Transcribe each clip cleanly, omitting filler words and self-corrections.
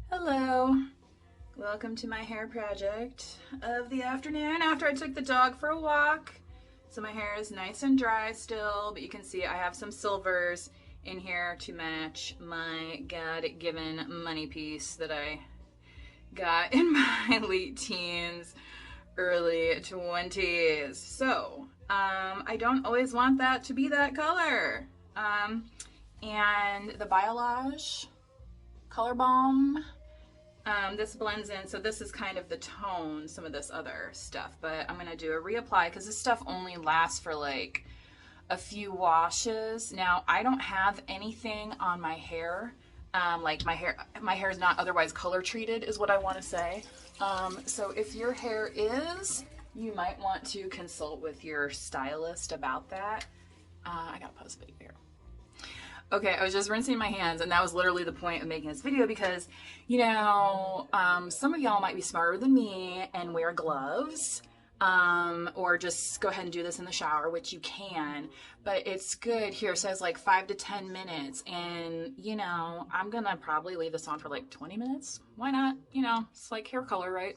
Hello, welcome to my hair project of the afternoon after I took the dog for a walk. So my hair is nice and dry still, but you can see I have some silvers in here to match my God-given money piece that I got in my late teens, early 20s. So I don't always want that to be that color. And the Biologe Colorbalm, this blends in, so this is kind of the tone, some of this other stuff, but I'm going to do a reapply because this stuff only lasts for like a few washes. Now, I don't have anything on my hair, like my hair is not otherwise color treated is what I want to say. So if your hair is, you might want to consult with your stylist about that. I gotta pause the video here. Okay, I was just rinsing my hands, and that was literally the point of making this video because, you know, some of y'all might be smarter than me and wear gloves, or just go ahead and do this in the shower, which you can, but it's good. Here it says like 5 to 10 minutes, and, you know, I'm gonna probably leave this on for like 20 minutes. Why not? You know, it's like hair color, right?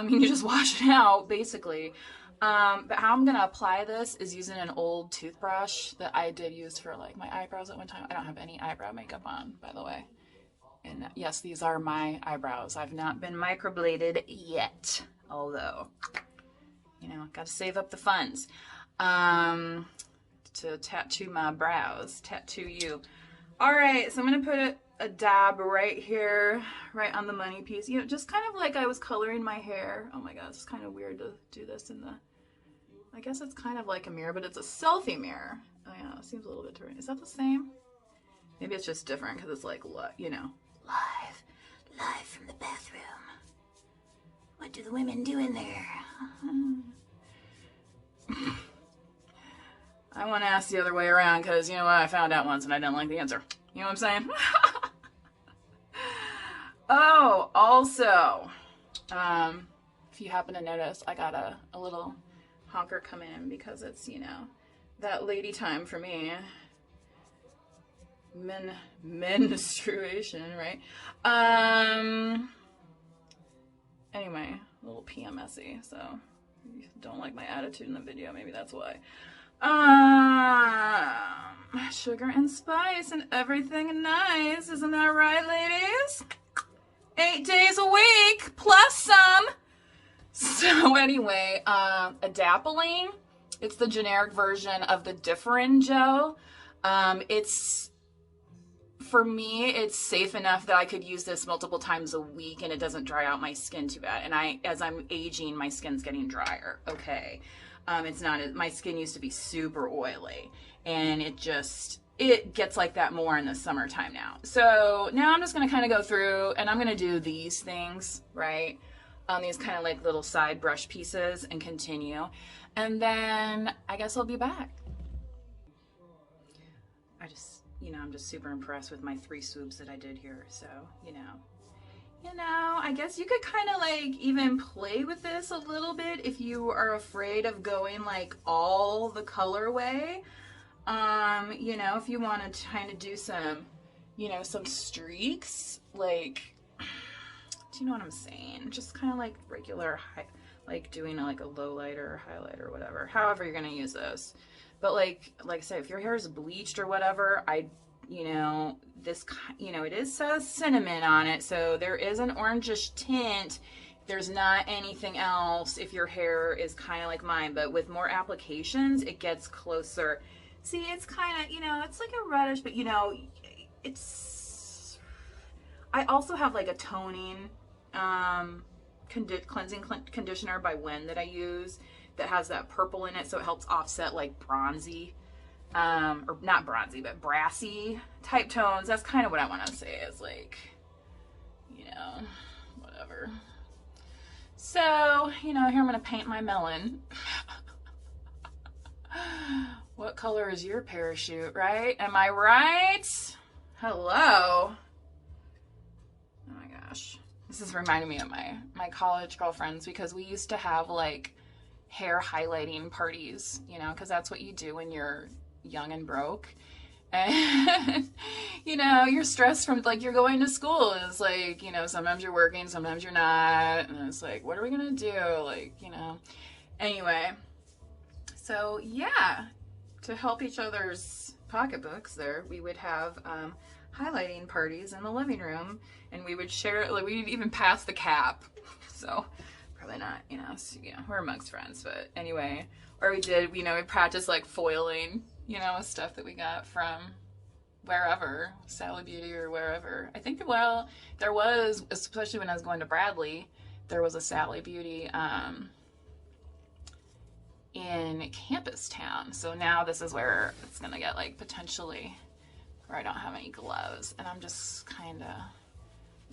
You just wash it out, basically. But how I'm gonna apply this is using an old toothbrush that I did use for like my eyebrows at one time. I don't have any eyebrow makeup on, by the way. And yes, these are my eyebrows. I've not been microbladed yet, although, you know, gotta save up the funds to tattoo my brows, tattoo you. All right, so I'm gonna put a dab right here, right on the money piece. You know, just kind of like I was coloring my hair. Oh my god, it's kind of weird to do this in the, I guess it's kind of like a mirror, but it's a selfie mirror. Oh yeah, it seems a little bit different. Is that the same? Maybe it's just different because it's like, you know, live from the bathroom. What do the women do in there? I want to ask the other way around because, you know what, I found out once and I didn't like the answer. You know what I'm saying? Oh, also, if you happen to notice, I got a little honker come in because it's, you know, that lady time for me. Menstruation, right? Anyway, a little PMSy, so if you don't like my attitude in the video, maybe that's why. Sugar and spice and everything nice, isn't that right, ladies? 8 days a week plus some. So anyway, adapalene, it's the generic version of the Differin gel. It's, for me, it's safe enough that I could use this multiple times a week and it doesn't dry out my skin too bad. And as I'm aging, my skin's getting drier. Okay. It's not, my skin used to be super oily and it gets like that more in the summertime now. So now I'm just going to kind of go through and I'm going to do these things, right? These kind of like little side brush pieces and continue. And then I guess I'll be back. I'm just super impressed with my 3 swoops that I did here. So, you know, I guess you could kind of like even play with this a little bit if you are afraid of going like all the colorway. You know, if you want to kind of do some, you know, some streaks, like, do you know what I'm saying? Just kind of like regular, like doing like a low lighter or highlighter or whatever, however you're going to use those. But like I said, if your hair is bleached or whatever, you know, this, you know, it says cinnamon on it, so there is an orangish tint. There's not anything else if your hair is kind of like mine, but with more applications, it gets closer. See, it's kind of, you know, it's like a reddish, but you know, I also have like a toning, cleansing conditioner by Wen that I use that has that purple in it, so it helps offset like bronzy, or not bronzy, but brassy type tones. That's kind of what I want to say is like, you know, whatever. So, you know, here I'm going to paint my melon. What color is your parachute, right? Am I right? Hello? Oh my gosh. This is reminding me of my college girlfriends because we used to have like hair highlighting parties, you know, because that's what you do when you're young and broke. And, you know, you're stressed from, like, you're going to school. And it's like, you know, sometimes you're working, sometimes you're not. And it's like, what are we going to do? Like, you know. Anyway, so yeah, to help each other's pocketbooks there, we would have highlighting parties in the living room. And we would share it, like, we'd even pass the cap. So, probably not, you know, so, you know, we're amongst friends. But anyway, or we did, you know, we practiced, like, foiling, you know, stuff that we got from wherever, Sally Beauty or wherever. I think, well, there was, especially when I was going to Bradley, there was a Sally Beauty in Campus Town. So now this is where it's gonna get, like, potentially where I don't have any gloves, and I'm just kind of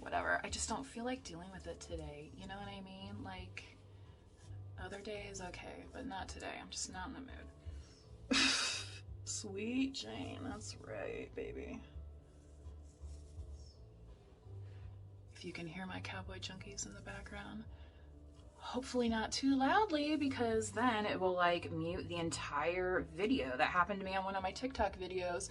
whatever. I just don't feel like dealing with it today. You know what I mean? Like, other days, okay, but not today. I'm just not in the mood. Sweet Jane, that's right, baby. If you can hear my Cowboy Junkies in the background, hopefully not too loudly, because then it will, like, mute the entire video. That happened to me on one of my TikTok videos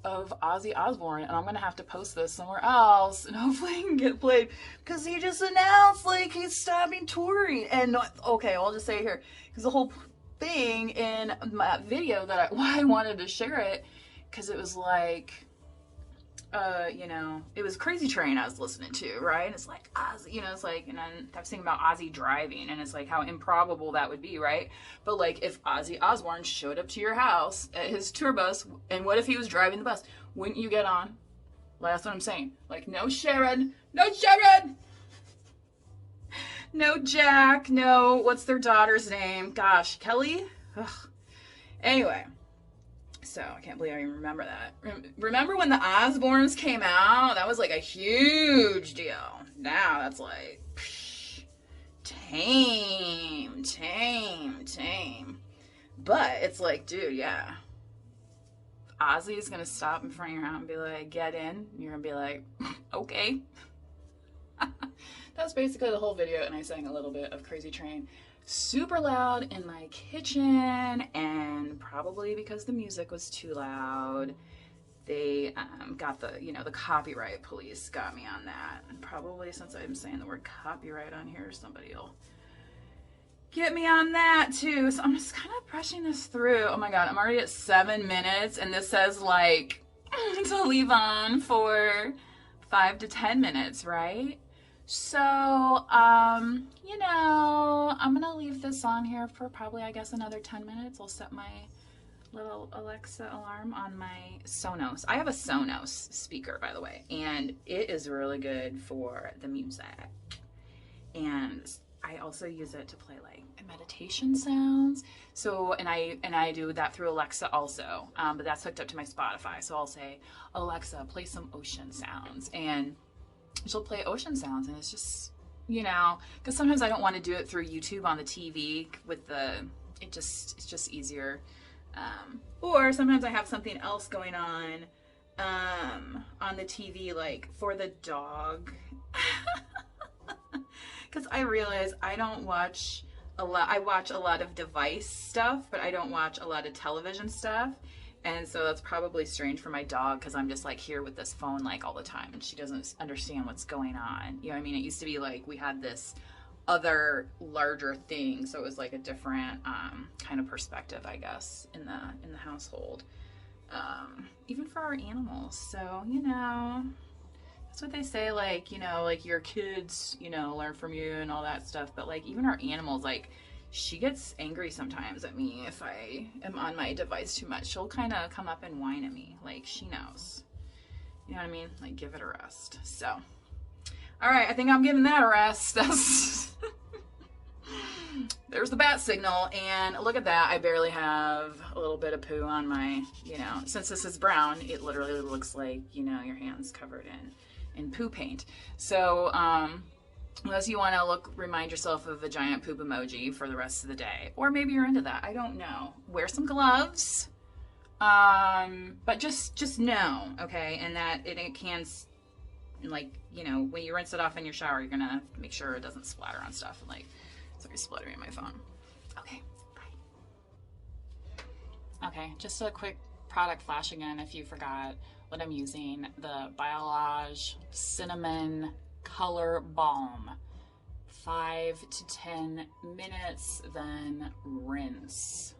of Ozzy Osbourne, and I'm gonna have to post this somewhere else, and hopefully it can get played, because he just announced, like, he's stopping touring. And okay, I'll just say here, because the whole thing in my video that why I wanted to share it, because it was like, you know, it was Crazy Train I was listening to, right? And it's like Ozzy, you know, it's like, and I was thinking about Ozzy driving, and it's like how improbable that would be, right? But like, if Ozzy Osbourne showed up to your house at his tour bus, and what if he was driving the bus? Wouldn't you get on? That's what I'm saying. Like, no Sharon, no Sharon, no Jack, no, what's their daughter's name? Gosh, Kelly? Ugh. Anyway. So, I can't believe I even remember that. Remember when the Osbournes came out? That was like a huge deal. Now that's like, psh, tame. But it's like, dude, yeah. Ozzy's gonna stop in front of your house and be like, get in. You're gonna be like, okay. That's basically the whole video, and I sang a little bit of Crazy Train. Super loud in my kitchen, and probably because the music was too loud, they got the, you know, the copyright police got me on that. And probably since I'm saying the word copyright on here, somebody will get me on that too. So I'm just kind of brushing this through. Oh my god, I'm already at 7 minutes, and this says like to leave on for 5 to 10 minutes, right? So, you know, I'm gonna leave this on here for probably, I guess, another 10 minutes. I'll set my little Alexa alarm on my Sonos. I have a Sonos speaker, by the way, and it is really good for the music. And I also use it to play, like, meditation sounds. So, and I do that through Alexa also, but that's hooked up to my Spotify. So I'll say, Alexa, play some ocean sounds, and she'll play ocean sounds, and it's just, you know, because sometimes I don't want to do it through YouTube on the TV with the, it's just easier. Or sometimes I have something else going on the TV, like for the dog. Because I realize I don't watch a lot. I watch a lot of device stuff, but I don't watch a lot of television stuff. And so that's probably strange for my dog, because I'm just like here with this phone like all the time, and she doesn't understand what's going on. You know what I mean? It used to be like we had this other larger thing, so it was like a different kind of perspective, I guess, in the household, even for our animals. So, you know, that's what they say, like, you know, like your kids, you know, learn from you and all that stuff. But like even our animals, like, she gets angry sometimes at me if I am on my device too much. She'll kind of come up and whine at me. Like, she knows. You know what I mean? Like, give it a rest. So, all right, I think I'm giving that a rest. There's the bat signal, and look at that. I barely have a little bit of poo on my, you know, since this is brown, it literally looks like, you know, your hand's covered in poo paint. So, unless you want to remind yourself of a giant poop emoji for the rest of the day. Or maybe you're into that. I don't know. Wear some gloves. But just know, okay? And that it can, like, you know, when you rinse it off in your shower, you're going to make sure it doesn't splatter on stuff. Like, sorry, spluttering my phone. Okay, bye. Okay, just a quick product flash again if you forgot what I'm using. The Biologe Cinnamon Colorbalm. 5 to 10 minutes, then rinse.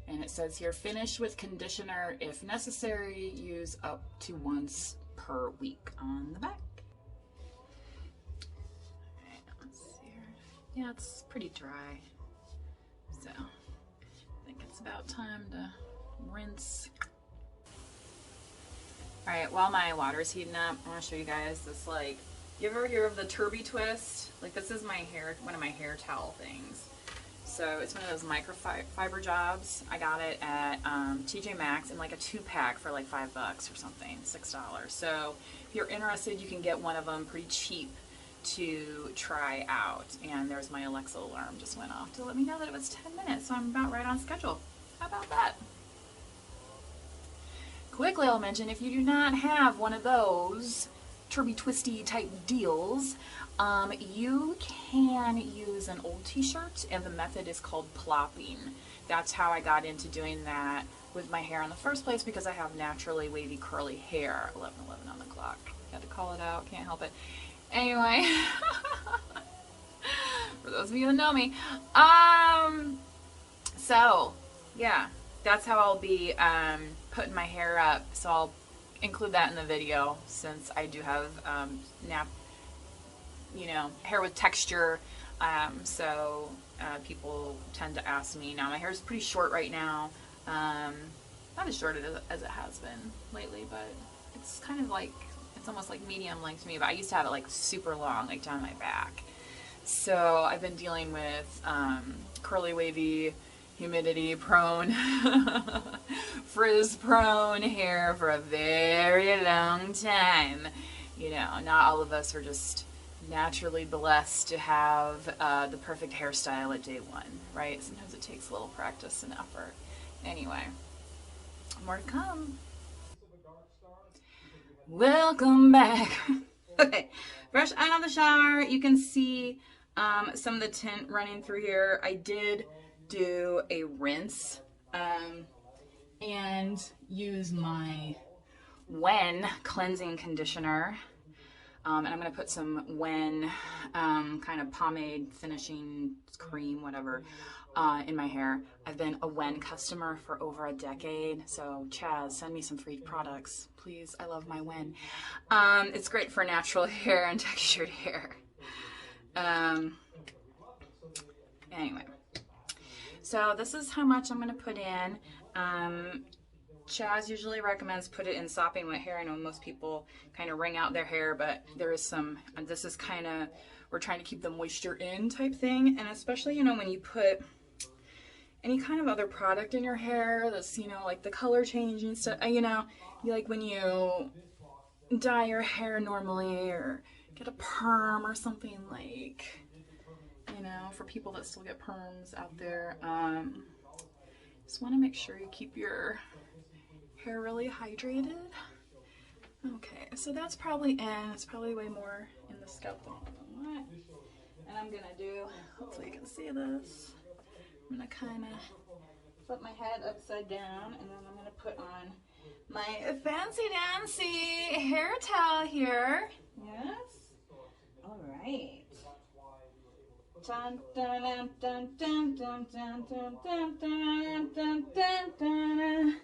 And it says here, finish with conditioner if necessary. Use up to once per week on the back. Alright, let's see here. Yeah, it's pretty dry. So, I think it's about time to rinse. Alright, while my water's heating up, I want to show you guys this, like, you ever hear of the Turby Twist? Like, this is my hair, one of my hair towel things. So it's one of those microfiber jobs. I got it at TJ Maxx in like a 2-pack for like $5 or something, $6. So if you're interested, you can get one of them pretty cheap to try out. And there's my Alexa alarm just went off to let me know that it was 10 minutes. So I'm about right on schedule. How about that? Quickly, I'll mention, if you do not have one of those Turby Twisty type deals, you can use an old t-shirt, and the method is called plopping. That's how I got into doing that with my hair in the first place, because I have naturally wavy curly hair. 11:11 on the clock. Had to call it out, can't help it. Anyway, for those of you that know me, so yeah, that's how I'll be putting my hair up. So I'll include that in the video, since I do have hair with texture. So people tend to ask me. Now my hair is pretty short right now, not as short as it has been lately, but it's kind of like, it's almost like medium length to me. But I used to have it like super long, like down my back. So I've been dealing with curly, wavy, humidity prone, frizz prone hair for a very long time. You know, not all of us are just naturally blessed to have the perfect hairstyle at day one, right? Sometimes it takes a little practice and effort. Anyway, more to come. Welcome back. Okay, fresh out of the shower. You can see some of the tint running through here. I did do a rinse and use my Wen cleansing conditioner, and I'm going to put some Wen kind of pomade finishing cream, whatever, in my hair. I've been a Wen customer for over a decade, so Chaz, send me some free products, please. I love my Wen. It's great for natural hair and textured hair. Anyway. So this is how much I'm going to put in. Chaz usually recommends put it in sopping wet hair. I know most people kind of wring out their hair, but there is some, this is kind of, we're trying to keep the moisture in type thing. And especially, you know, when you put any kind of other product in your hair that's, you know, like the color changing stuff, you know, like when you dye your hair normally or get a perm or something, like, you know, for people that still get perms out there, just want to make sure you keep your hair really hydrated. Okay, so that's probably in. It's probably way more in the scalp than what. And I'm gonna do, hopefully you can see this, I'm gonna kind of flip my head upside down, and then I'm gonna put on my fancy dancy hair towel here. Yes? All right. Dun, dun, dun, dun, dun, dun, dun, dun, dun, dun, dun, dun, dun.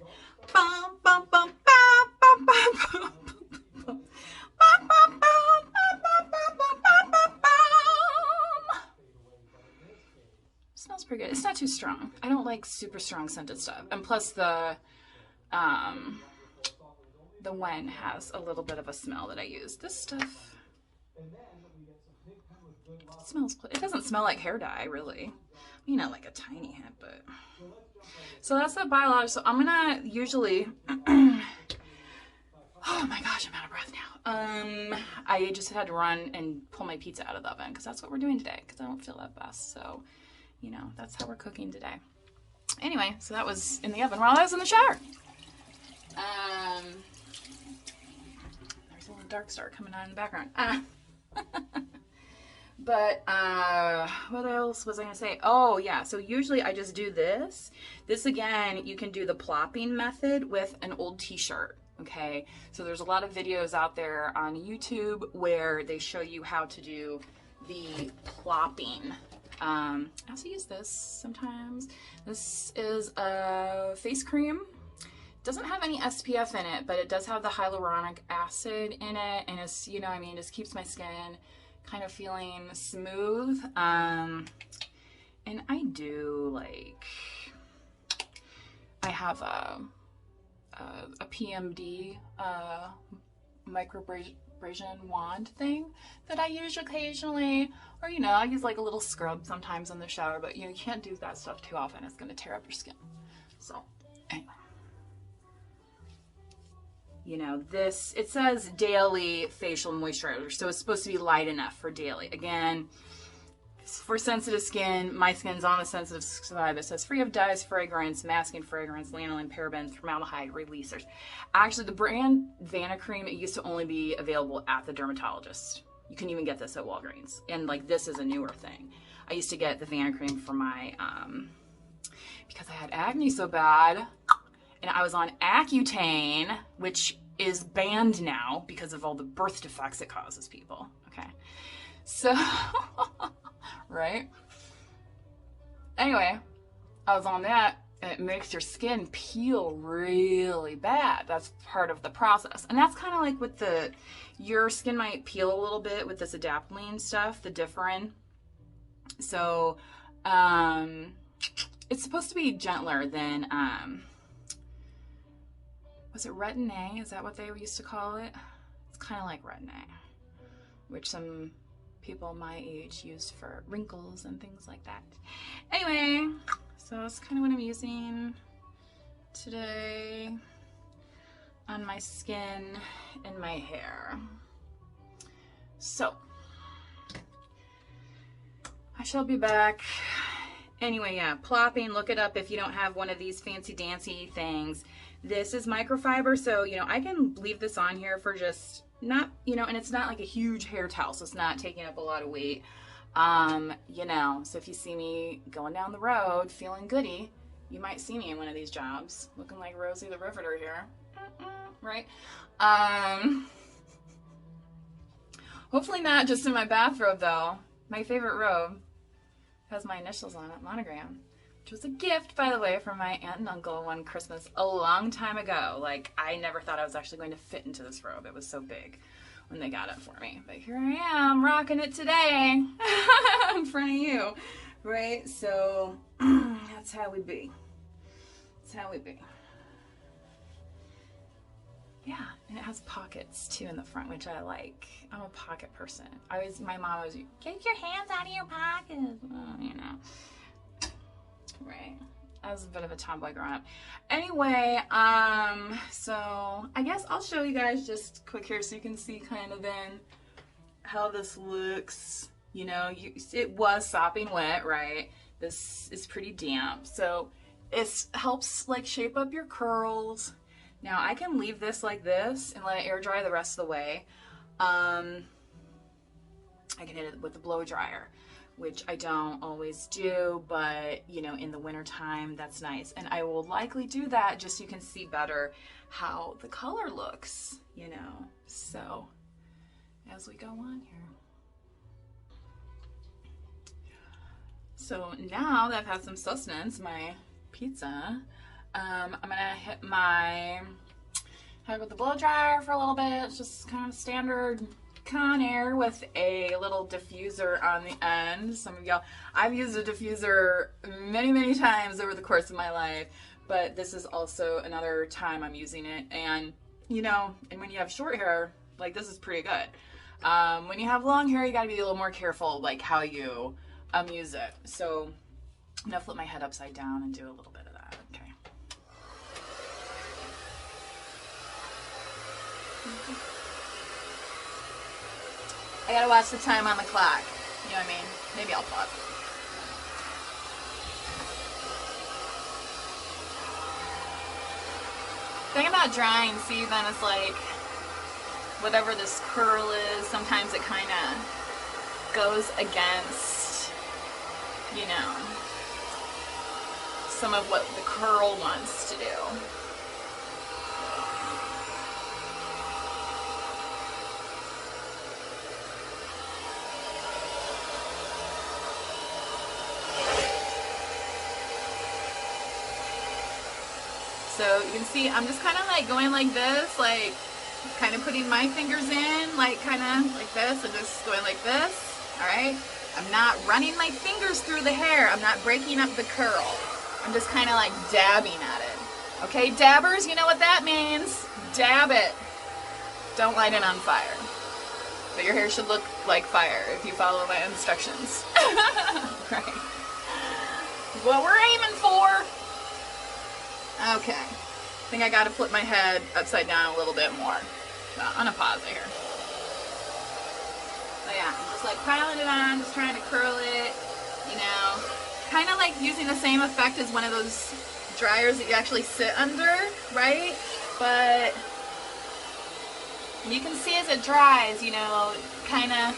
Bum, bum, bum, bum, bum, bum, bum. Smells pretty good. It's not too strong. I don't like super strong scented stuff. And plus the Wen has a little bit of a smell that I use. This stuff, it smells, it doesn't smell like hair dye, really. You know, like a tiny hint, but. So that's the Biologe. So I'm gonna usually, oh my gosh, I'm out of breath now. I just had to run and pull my pizza out of the oven because that's what we're doing today because I don't feel that best. So, you know, that's how we're cooking today. Anyway, so that was in the oven while I was in the shower. There's a little dark star coming on in the background. But what else was I gonna say? Oh yeah, so usually I just do this. This again, you can do the plopping method with an old t-shirt. Okay, so there's a lot of videos out there on YouTube where they show you how to do the plopping. I also use this sometimes. This is a face cream. Doesn't have any SPF in it, but it does have the hyaluronic acid in it, and it's, you know, I mean, just keeps my skin kind of feeling smooth. And I do, like, I have a PMD microabrasion wand thing that I use occasionally, or, you know, I use like a little scrub sometimes in the shower, but you know, you can't do that stuff too often. It's going to tear up your skin. So anyway, you know, this, it says daily facial moisturizer, so it's supposed to be light enough for daily. Again, for sensitive skin, my skin's on the sensitive side. It says free of dyes, fragrance, masking fragrance, lanolin, parabens, formaldehyde releasers. Actually, the brand Vanacream, it used to only be available at the dermatologist. You can even get this at Walgreens. And like, this is a newer thing. I used to get the Vanacream for my, because I had acne so bad, and I was on Accutane, which is banned now because of all the birth defects it causes people. Okay. So, right? Anyway, I was on that, and it makes your skin peel really bad. That's part of the process. And that's kind of like with your skin might peel a little bit with this adapalene stuff, the Differin. So, it's supposed to be gentler than, was it Retin-A? Is that what they used to call it? It's kind of like Retin-A, which some people my age used for wrinkles and things like that. Anyway, so that's kind of what I'm using today on my skin and my hair. So, I shall be back. Anyway, yeah, plopping, look it up if you don't have one of these fancy dancy things. This is microfiber, so, you know, I can leave this on here for just not, you know, and it's not like a huge hair towel, so it's not taking up a lot of weight. You know, so if you see me going down the road feeling goody, you might see me in one of these jobs looking like Rosie the Riveter here, right? Hopefully not just in my bathrobe though. My favorite robe has my initials on it, monogram, which was a gift, by the way, from my aunt and uncle one Christmas a long time ago. Like, I never thought I was actually going to fit into this robe. It was so big when they got it for me. But here I am, rocking it today in front of you, right? So, that's how we be. That's how we be. Yeah, and it has pockets, too, in the front, which I like. I'm a pocket person. My mom always, get your hands out of your pockets, you know. Right. I was a bit of a tomboy growing up. Anyway, so I guess I'll show you guys just quick here so you can see kind of then how this looks. You know, it was sopping wet, right? This is pretty damp. So it helps like shape up your curls. Now I can leave this like this and let it air dry the rest of the way. I can hit it with a blow dryer, which I don't always do, but you know, in the winter time, that's nice. And I will likely do that just so you can see better how the color looks, you know. So as we go on here. So now that I've had some sustenance, my pizza, I'm gonna hit my head with the blow dryer for a little bit. It's just kind of standard Conair with a little diffuser on the end. Some of y'all, I've used a diffuser many times over the course of my life, but this is also another time I'm using it. And you know, and when you have short hair, like this is pretty good. When you have long hair, you gotta be a little more careful like how you use it. So I'm gonna flip my head upside down and do a little bit of that. Okay. I gotta watch the time on the clock. You know what I mean? Maybe I'll pause. Thing about drying, see, then it's like whatever this curl is, sometimes it kind of goes against, you know, some of what the curl wants to do. So you can see I'm just kind of like going like this, like kind of putting my fingers in, like kind of like this, and just going like this. All right. I'm not running my fingers through the hair. I'm not breaking up the curl. I'm just kind of like dabbing at it. Okay, dabbers, you know what that means. Dab it. Don't light it on fire. But your hair should look like fire if you follow my instructions. Right. What we're aiming for. Okay. I think I got to flip my head upside down a little bit more. So I'm going to pause it here. But yeah, I'm just like piling it on, just trying to curl it, you know. Kind of like using the same effect as one of those dryers that you actually sit under, right? But you can see as it dries, you know, kind of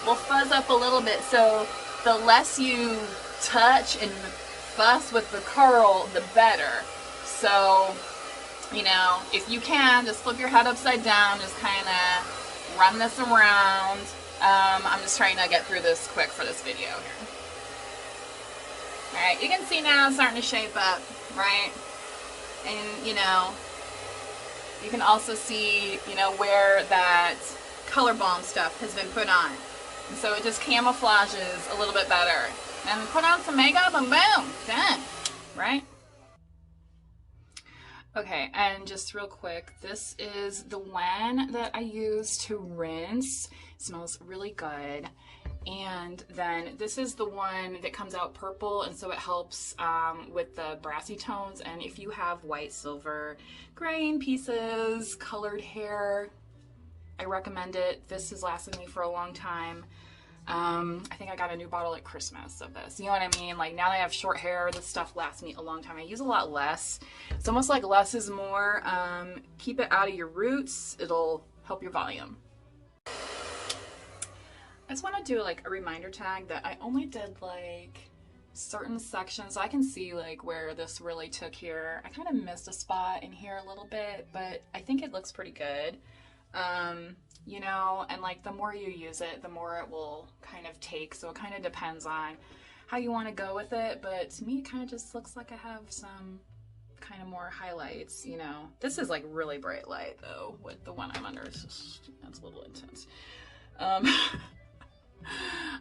will fuzz up a little bit. So the less you touch and fuss with the curl, the better. So, you know, if you can, just flip your head upside down, just kind of run this around. I'm just trying to get through this quick for this video here. Alright, you can see now it's starting to shape up, right? And, you know, you can also see, you know, where that Colorbalm stuff has been put on. And so it just camouflages a little bit better. And put on some makeup and boom, done, right? Okay, and just real quick, this is the one that I use to rinse. It smells really good. And then this is the one that comes out purple, and so it helps with the brassy tones. And if you have white, silver, graying pieces, colored hair, I recommend it. This has lasted me for a long time. I think I got a new bottle at Christmas of this. You know what I mean? Like now that I have short hair, this stuff lasts me a long time. I use a lot less. It's almost like less is more. Keep it out of your roots. It'll help your volume. I just want to do like a reminder tag that I only did like certain sections. So I can see like where this really took here. I kind of missed a spot in here a little bit, but I think it looks pretty good. You know, and like the more you use it, the more it will kind of take. So it kind of depends on how you want to go with it. But to me, it kind of just looks like I have some kind of more highlights, you know. This is like really bright light though, with the one I'm under. It's just, that's a little intense. I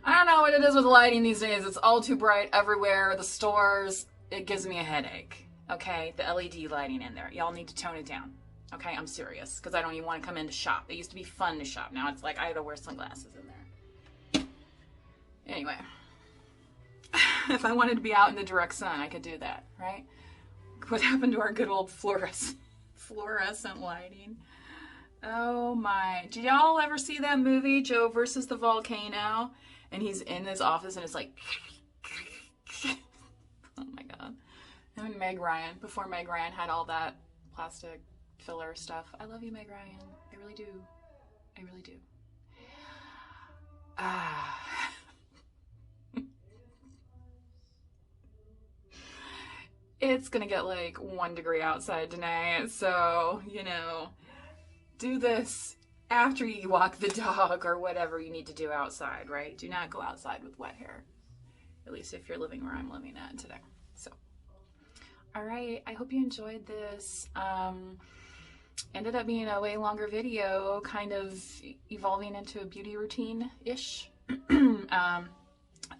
don't know what it is with lighting these days. It's all too bright everywhere. The stores, it gives me a headache. Okay, the LED lighting in there. Y'all need to tone it down. Okay, I'm serious, because I don't even want to come in to shop. It used to be fun to shop. Now it's like I have to wear sunglasses in there. Anyway, if I wanted to be out in the direct sun, I could do that, right? What happened to our good old fluorescent lighting? Oh my. Did y'all ever see that movie, Joe versus the Volcano? And he's in his office and it's like... Oh my god. Him and Meg Ryan, before Meg Ryan had all that plastic filler stuff. I love you, Meg Ryan. I really do. I really do. It's gonna get like 1 degree outside tonight, so, you know, do this after you walk the dog or whatever you need to do outside, right? Do not go outside with wet hair. At least if you're living where I'm living at today. So, all right. I hope you enjoyed this. Ended up being a way longer video, kind of evolving into a beauty routine-ish.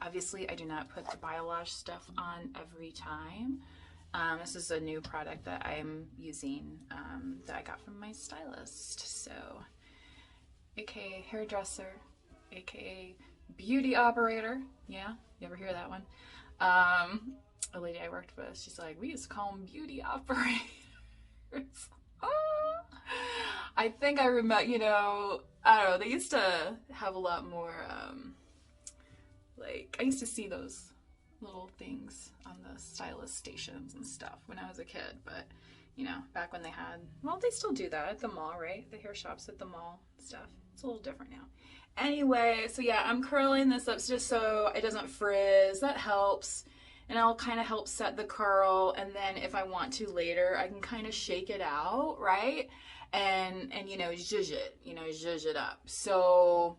Obviously, I do not put the Biologe stuff on every time. This is a new product that I'm using that I got from my stylist. So, aka hairdresser, aka beauty operator. Yeah, you ever hear that one? A lady I worked with, she's like, we used to call them beauty operators. I think I remember, you know, I don't know, they used to have a lot more, like, I used to see those little things on the stylist stations and stuff when I was a kid, but, you know, back when they had, well, they still do that at the mall, right? The hair shops at the mall and stuff. It's a little different now. Anyway, so yeah, I'm curling this up just so it doesn't frizz. That helps. And I'll kind of help set the curl, and then if I want to later, I can kind of shake it out, right? And you know, zhuzh it up. So,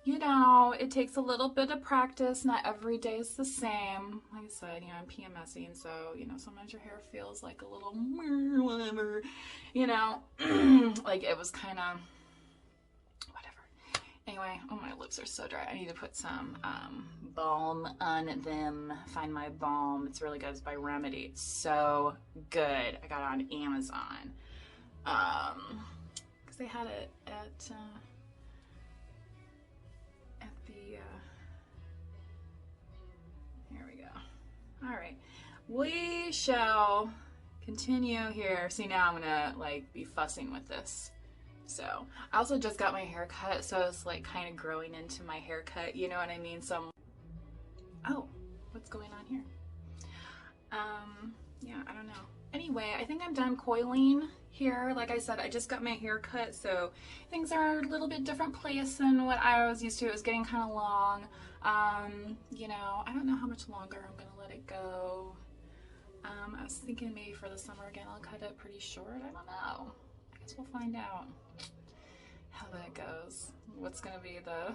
you know, it takes a little bit of practice. Not every day is the same. Like I said, you know, I'm PMSing, so, you know, sometimes your hair feels like a little whatever, you know, like it was kind of whatever. Anyway, oh, my lips are so dry. I need to put some balm on them. Find my balm. It's really good. It's by Remedy. It's so good. I got it on Amazon. Because they had it at the, here we go. All right. We shall continue here. See, now I'm gonna like be fussing with this. So I also just got my hair cut, so it's like kind of growing into my haircut, you know what I mean? So oh, what's going on here? Yeah, I don't know. Anyway, I think I'm done coiling here. Like I said, I just got my hair cut, so things are a little bit different place than what I was used to. It was getting kind of long. You know, I don't know how much longer I'm gonna let it go. I was thinking maybe for the summer again, I'll cut it pretty short. I don't know. I guess we'll find out how that goes. What's gonna be the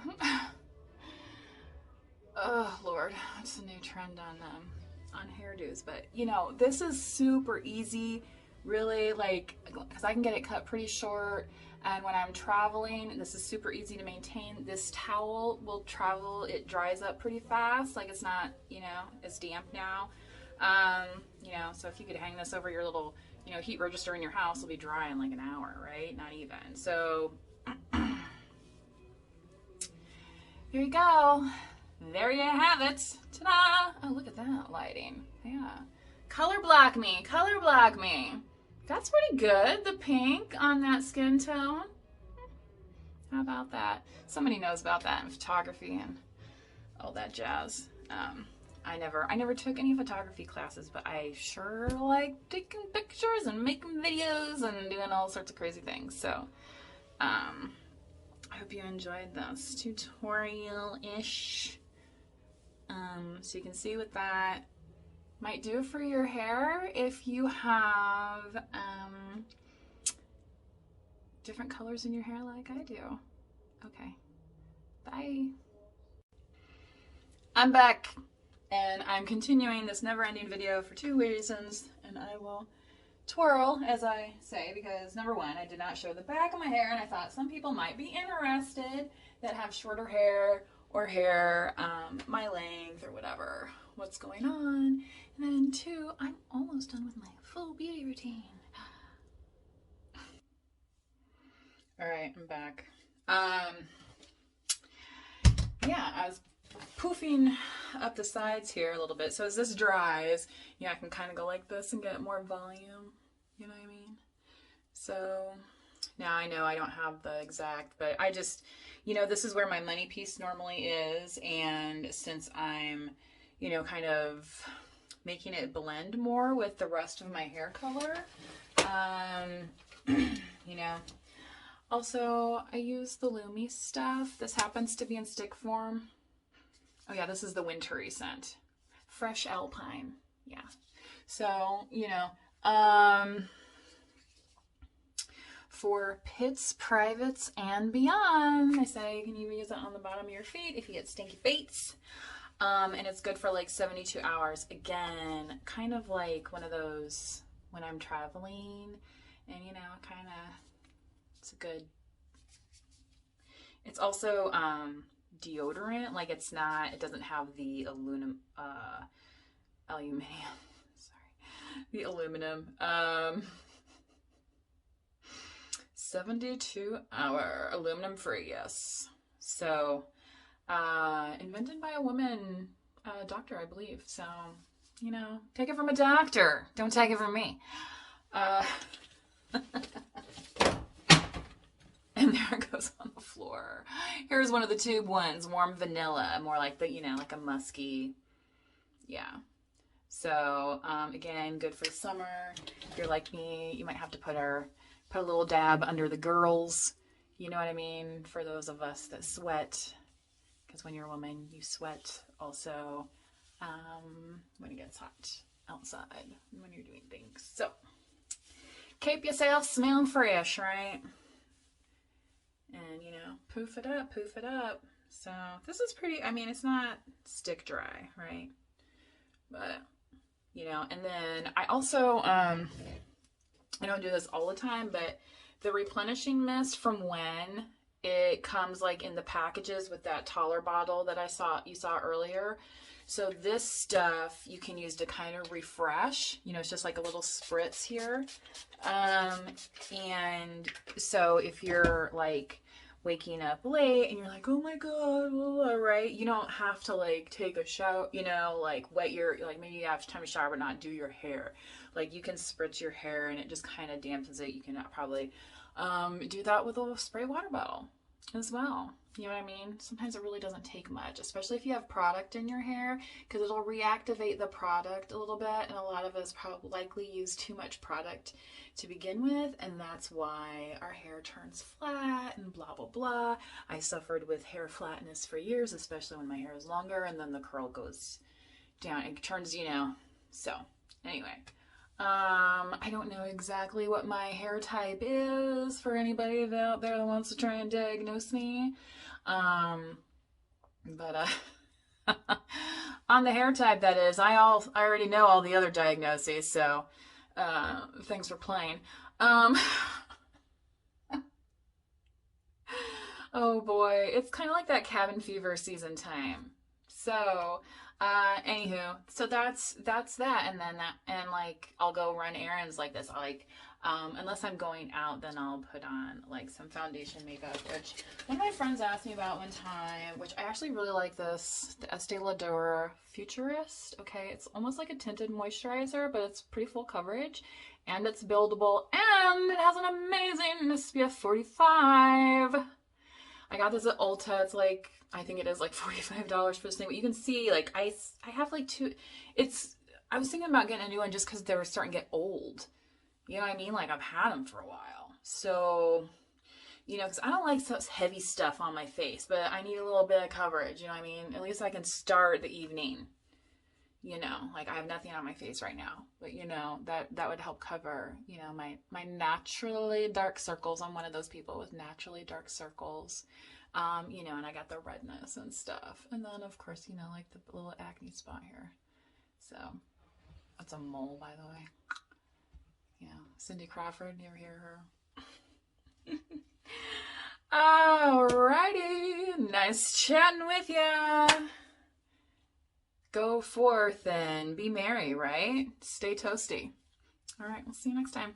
oh Lord, what's the new trend on hairdos? But you know, this is super easy, really, like, because I can get it cut pretty short, and when I'm traveling, this is super easy to maintain. This towel will travel, it dries up pretty fast, like it's not, you know, it's damp now. You know, so if you could hang this over your little, you know, heat register in your house, it'll be dry in like an hour, right? Not even. So here you go. There you have it. Ta-da! Oh, look at that lighting. Yeah. Color block me. Color block me. That's pretty good. The pink on that skin tone. How about that? Somebody knows about that in photography and all that jazz. I never took any photography classes, but I sure like taking pictures and making videos and doing all sorts of crazy things. So, I hope you enjoyed this tutorial-ish. So you can see what that might do for your hair if you have different colors in your hair like I do. Okay, bye. I'm back, and I'm continuing this never-ending video for 2 reasons, and I will twirl as I say, because number one, I did not show the back of my hair, and I thought some people might be interested that have shorter hair or hair my length or whatever, what's going on. And then 2, I'm almost done with my full beauty routine. All right, I'm back. Yeah, I was poofing up the sides here a little bit. So as this dries, you know, I can kind of go like this and get more volume. You know what I mean? So now I know I don't have the exact, but I just, you know, this is where my money piece normally is. And since I'm, you know, kind of making it blend more with the rest of my hair color, you know, also I use the Lumi stuff. This happens to be in stick form. Oh yeah, this is the wintry scent. Fresh Alpine. Yeah. So, you know, for pits, privates, and beyond, I say you can even use it on the bottom of your feet if you get stinky feet. And it's good for like 72 hours. Again, kind of like one of those when I'm traveling and, you know, kind of, it's a good, it's also, deodorant, like it's not, it doesn't have the aluminum, sorry, the aluminum, 72 hour aluminum free, yes. So, invented by a woman, doctor, I believe. So, you know, take it from a doctor. Don't take it from me. And there it goes on the floor. Here's one of the tube ones, warm vanilla, more like the, you know, like a musky, yeah. So, again, good for the summer. If you're like me, you might have to put a little dab under the girls, You know what I mean? For those of us that sweat, because when you're a woman, you sweat also when it gets hot outside, when you're doing things. So, keep yourself smelling fresh, right? And, you know, poof it up, poof it up. So, this is pretty, I mean, it's not stick dry, right? But, you know, and then I also, I don't do this all the time, but the replenishing mist from When, it comes like in the packages with that taller bottle that you saw earlier. So this stuff you can use to kind of refresh. You know, it's just like a little spritz here. And so if you're like waking up late and you're like, oh my God, right? You don't have to like take a shower, you know, like wet your, like maybe you have time to shower but not do your hair. Like you can spritz your hair and it just kind of dampens it. You can probably do that with a spray water bottle as well. You know what I mean? Sometimes it really doesn't take much, especially if you have product in your hair, because it'll reactivate the product a little bit. And a lot of us probably likely use too much product to begin with. And that's why our hair turns flat and blah, blah, blah. I suffered with hair flatness for years, especially when my hair is longer and then the curl goes down. It turns, you know, so anyway. I don't know exactly what my hair type is for anybody out there that wants to try and diagnose me. But on the hair type that is, I already know all the other diagnoses, so thanks for playing. Oh boy, it's kind of like that cabin fever season time. So, anywho, so that's that, and then like I'll go run errands like this. I like, unless I'm going out, then I'll put on like some foundation makeup, which one of my friends asked me about one time, which I actually really like this, the Estee Lauder Futurist. Okay, it's almost like a tinted moisturizer, but it's pretty full coverage, and it's buildable, and it has an amazing SPF 45. I got this at Ulta. It's like, I think it is like $45 for this thing, but you can see like I have like two. I was thinking about getting a new one just because they were starting to get old. You know what I mean? Like I've had them for a while. So, you know, because I don't like such heavy stuff on my face, but I need a little bit of coverage. You know what I mean? At least I can start the evening. You know, like I have nothing on my face right now, but you know, that would help cover, you know, my naturally dark circles. I'm one of those people with naturally dark circles. You know, and I got the redness and stuff. And then of course, you know, like the little acne spot here. So that's a mole, by the way. Yeah. Cindy Crawford, you ever hear her? Alrighty. Nice chatting with ya. Go forth and be merry, right? Stay toasty. All right, we'll see you next time.